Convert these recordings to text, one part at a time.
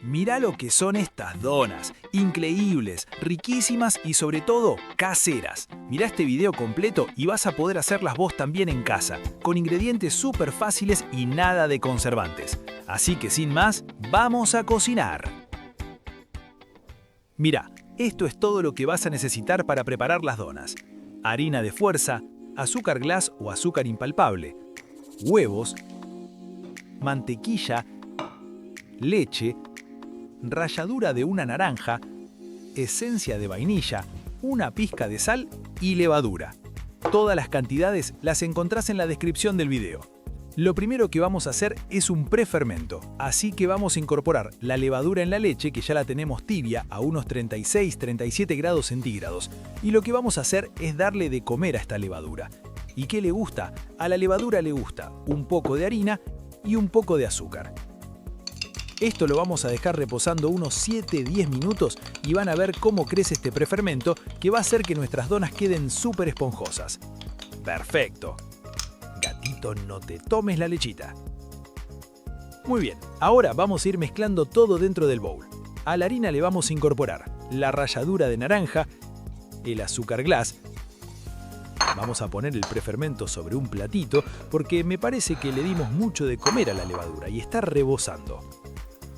Mirá lo que son estas donas, increíbles, riquísimas y sobre todo caseras. Mirá este video completo y vas a poder hacerlas vos también en casa, con ingredientes súper fáciles y nada de conservantes. Así que sin más, ¡vamos a cocinar! Mirá, esto es todo lo que vas a necesitar para preparar las donas. Harina de fuerza, azúcar glass o azúcar impalpable, huevos, mantequilla, leche, ralladura de una naranja, esencia de vainilla, una pizca de sal y levadura. Todas las cantidades las encontrás en la descripción del video. Lo primero que vamos a hacer es un prefermento, así que vamos a incorporar la levadura en la leche, que ya la tenemos tibia a unos 36-37 grados centígrados. Y lo que vamos a hacer es darle de comer a esta levadura. ¿Y qué le gusta? A la levadura le gusta un poco de harina y un poco de azúcar. Esto lo vamos a dejar reposando unos 7-10 minutos y van a ver cómo crece este prefermento, que va a hacer que nuestras donas queden súper esponjosas. ¡Perfecto! Gatito, no te tomes la lechita. Muy bien, ahora vamos a ir mezclando todo dentro del bowl. A la harina le vamos a incorporar la ralladura de naranja, el azúcar glass. Vamos a poner el prefermento sobre un platito porque me parece que le dimos mucho de comer a la levadura y está rebosando.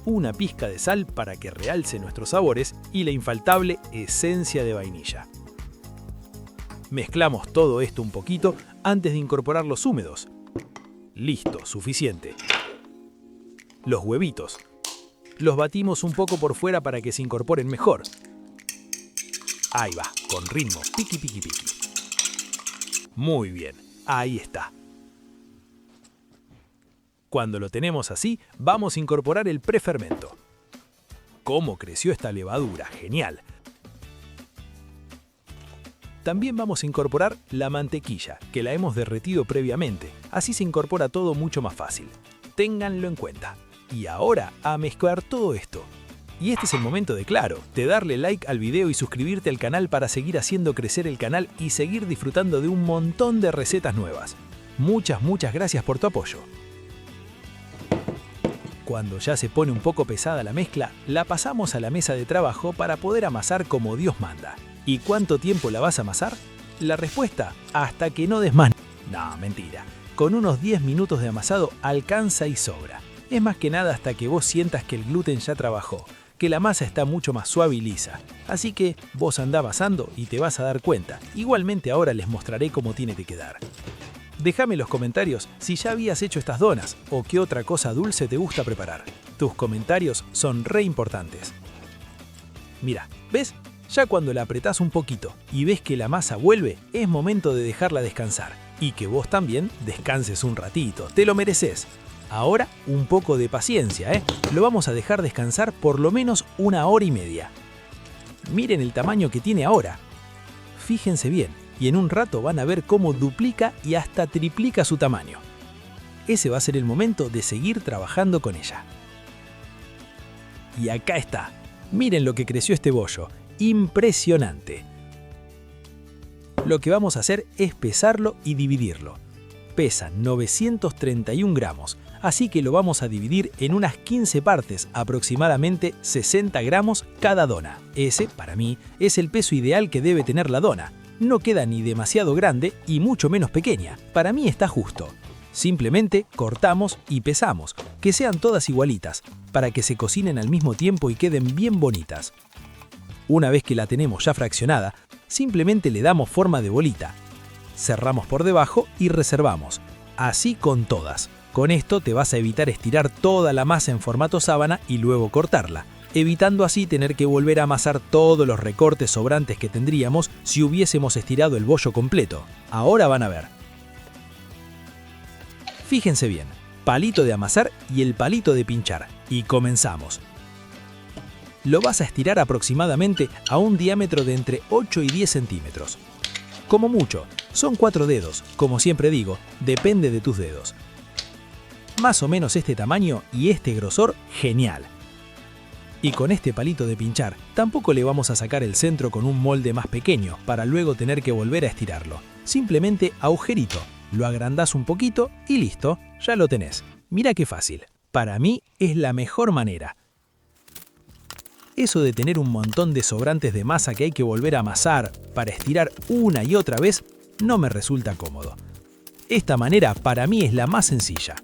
Una pizca de sal para que realce nuestros sabores y la infaltable esencia de vainilla. Mezclamos todo esto un poquito antes de incorporar los húmedos. Listo, suficiente. Los huevitos. Los batimos un poco por fuera para que se incorporen mejor. Ahí va, con ritmo, piqui piqui piqui. Muy bien, ahí está. Cuando lo tenemos así, vamos a incorporar el prefermento. ¿Cómo creció esta levadura? ¡Genial! También vamos a incorporar la mantequilla, que la hemos derretido previamente. Así se incorpora todo mucho más fácil. Ténganlo en cuenta. Y ahora a mezclar todo esto. Y este es el momento de darle like al video y suscribirte al canal para seguir haciendo crecer el canal y seguir disfrutando de un montón de recetas nuevas. Muchas gracias por tu apoyo. Cuando ya se pone un poco pesada la mezcla, la pasamos a la mesa de trabajo para poder amasar como Dios manda. ¿Y cuánto tiempo la vas a amasar? La respuesta, hasta que no des más. No, mentira. Con unos 10 minutos de amasado alcanza y sobra. Es más que nada hasta que vos sientas que el gluten ya trabajó, que la masa está mucho más suave y lisa. Así que vos andá amasando y te vas a dar cuenta. Igualmente ahora les mostraré cómo tiene que quedar. Déjame en los comentarios si ya habías hecho estas donas o qué otra cosa dulce te gusta preparar. Tus comentarios son re importantes. Mira, ¿ves? Ya cuando la apretás un poquito y ves que la masa vuelve, es momento de dejarla descansar. Y que vos también descanses un ratito, te lo mereces. Ahora, un poco de paciencia, ¿eh? Lo vamos a dejar descansar por lo menos 1 hora y media. Miren el tamaño que tiene ahora. Fíjense bien. Y en un rato van a ver cómo duplica y hasta triplica su tamaño. Ese va a ser el momento de seguir trabajando con ella. Y acá está. Miren lo que creció este bollo. Impresionante. Lo que vamos a hacer es pesarlo y dividirlo. Pesa 931 gramos, así que lo vamos a dividir en unas 15 partes, aproximadamente 60 gramos cada dona. Ese, para mí, es el peso ideal que debe tener la dona. No queda ni demasiado grande y mucho menos pequeña. Para mí está justo. Simplemente cortamos y pesamos, que sean todas igualitas, para que se cocinen al mismo tiempo y queden bien bonitas. Una vez que la tenemos ya fraccionada, simplemente le damos forma de bolita. Cerramos por debajo y reservamos. Así con todas. Con esto te vas a evitar estirar toda la masa en formato sábana y luego cortarla, evitando así tener que volver a amasar todos los recortes sobrantes que tendríamos si hubiésemos estirado el bollo completo. Ahora van a ver. Fíjense bien, palito de amasar y el palito de pinchar. Y comenzamos. Lo vas a estirar aproximadamente a un diámetro de entre 8 y 10 centímetros. Como mucho, son 4 dedos, como siempre digo, depende de tus dedos. Más o menos este tamaño y este grosor, genial. Y con este palito de pinchar, tampoco le vamos a sacar el centro con un molde más pequeño para luego tener que volver a estirarlo. Simplemente agujerito, lo agrandás un poquito y listo, ya lo tenés. Mira qué fácil. Para mí es la mejor manera. Eso de tener un montón de sobrantes de masa que hay que volver a amasar para estirar una y otra vez no me resulta cómodo. Esta manera para mí es la más sencilla.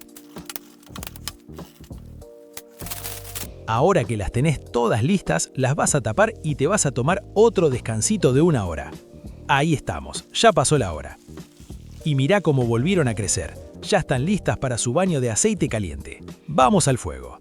Ahora que las tenés todas listas, las vas a tapar y te vas a tomar otro descansito de 1 hora. Ahí estamos, ya pasó la hora. Y mirá cómo volvieron a crecer. Ya están listas para su baño de aceite caliente. Vamos al fuego.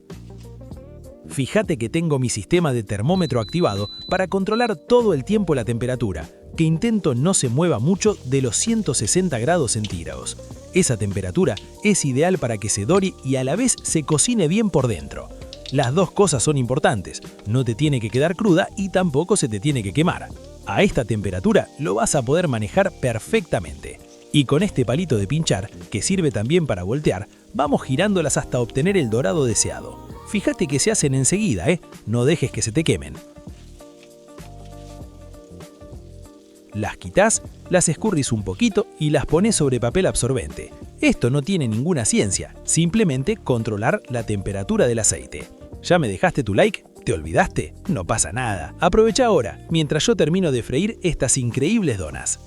Fíjate que tengo mi sistema de termómetro activado para controlar todo el tiempo la temperatura, que intento no se mueva mucho de los 160 grados centígrados. Esa temperatura es ideal para que se dore y a la vez se cocine bien por dentro. Las dos cosas son importantes, no te tiene que quedar cruda y tampoco se te tiene que quemar. A esta temperatura lo vas a poder manejar perfectamente. Y con este palito de pinchar, que sirve también para voltear, vamos girándolas hasta obtener el dorado deseado. Fíjate que se hacen enseguida, no dejes que se te quemen. Las quitás, las escurrís un poquito y las pones sobre papel absorbente. Esto no tiene ninguna ciencia, simplemente controlar la temperatura del aceite. ¿Ya me dejaste tu like? ¿Te olvidaste? No pasa nada. Aprovecha ahora, mientras yo termino de freír estas increíbles donas.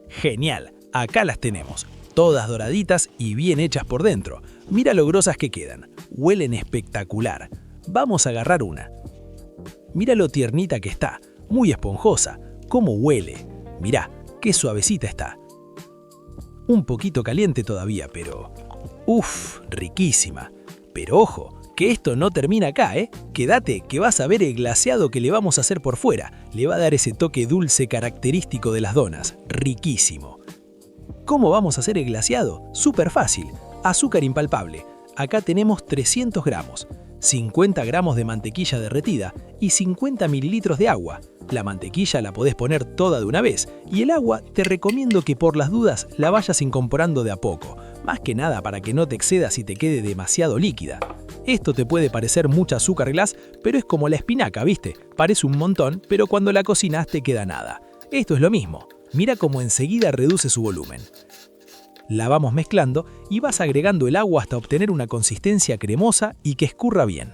Genial, acá las tenemos, todas doraditas y bien hechas por dentro. Mira lo grosas que quedan, huelen espectacular. Vamos a agarrar una. Mira lo tiernita que está, muy esponjosa. ¿Cómo huele? Mirá, qué suavecita está. Un poquito caliente todavía, pero... ¡Uf! Riquísima. Pero ojo, que esto no termina acá, Quédate, que vas a ver el glaseado que le vamos a hacer por fuera. Le va a dar ese toque dulce característico de las donas. Riquísimo. ¿Cómo vamos a hacer el glaseado? Súper fácil. Azúcar impalpable. Acá tenemos 300 gramos. 50 gramos de mantequilla derretida y 50 mililitros de agua. La mantequilla la podés poner toda de una vez y el agua te recomiendo que por las dudas la vayas incorporando de a poco, más que nada para que no te excedas y te quede demasiado líquida. Esto te puede parecer mucha azúcar glass, pero es como la espinaca, ¿viste? Parece un montón, pero cuando la cocinas te queda nada. Esto es lo mismo. Mira cómo enseguida reduce su volumen. La vamos mezclando y vas agregando el agua hasta obtener una consistencia cremosa y que escurra bien.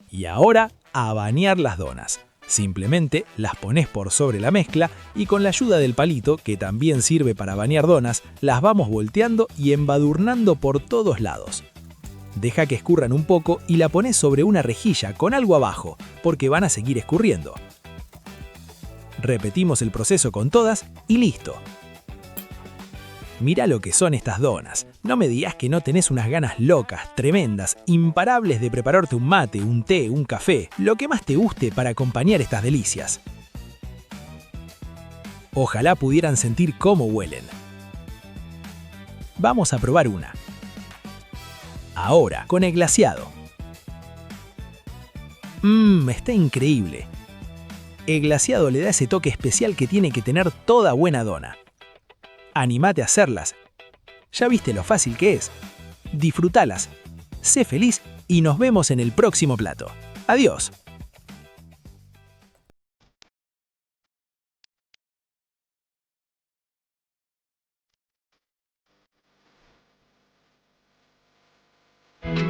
Y ahora a bañar las donas. Simplemente las pones por sobre la mezcla y con la ayuda del palito, que también sirve para bañar donas, las vamos volteando y embadurnando por todos lados. Deja que escurran un poco y la pones sobre una rejilla con algo abajo, porque van a seguir escurriendo. Repetimos el proceso con todas y listo. Mirá lo que son estas donas. No me digas que no tenés unas ganas locas, tremendas, imparables de prepararte un mate, un té, un café, lo que más te guste para acompañar estas delicias. Ojalá pudieran sentir cómo huelen. Vamos a probar una. Ahora, con el glaseado. Está increíble. El glaseado le da ese toque especial que tiene que tener toda buena dona. Anímate a hacerlas. Ya viste lo fácil que es. Disfrutalas. Sé feliz y nos vemos en el próximo plato. Adiós.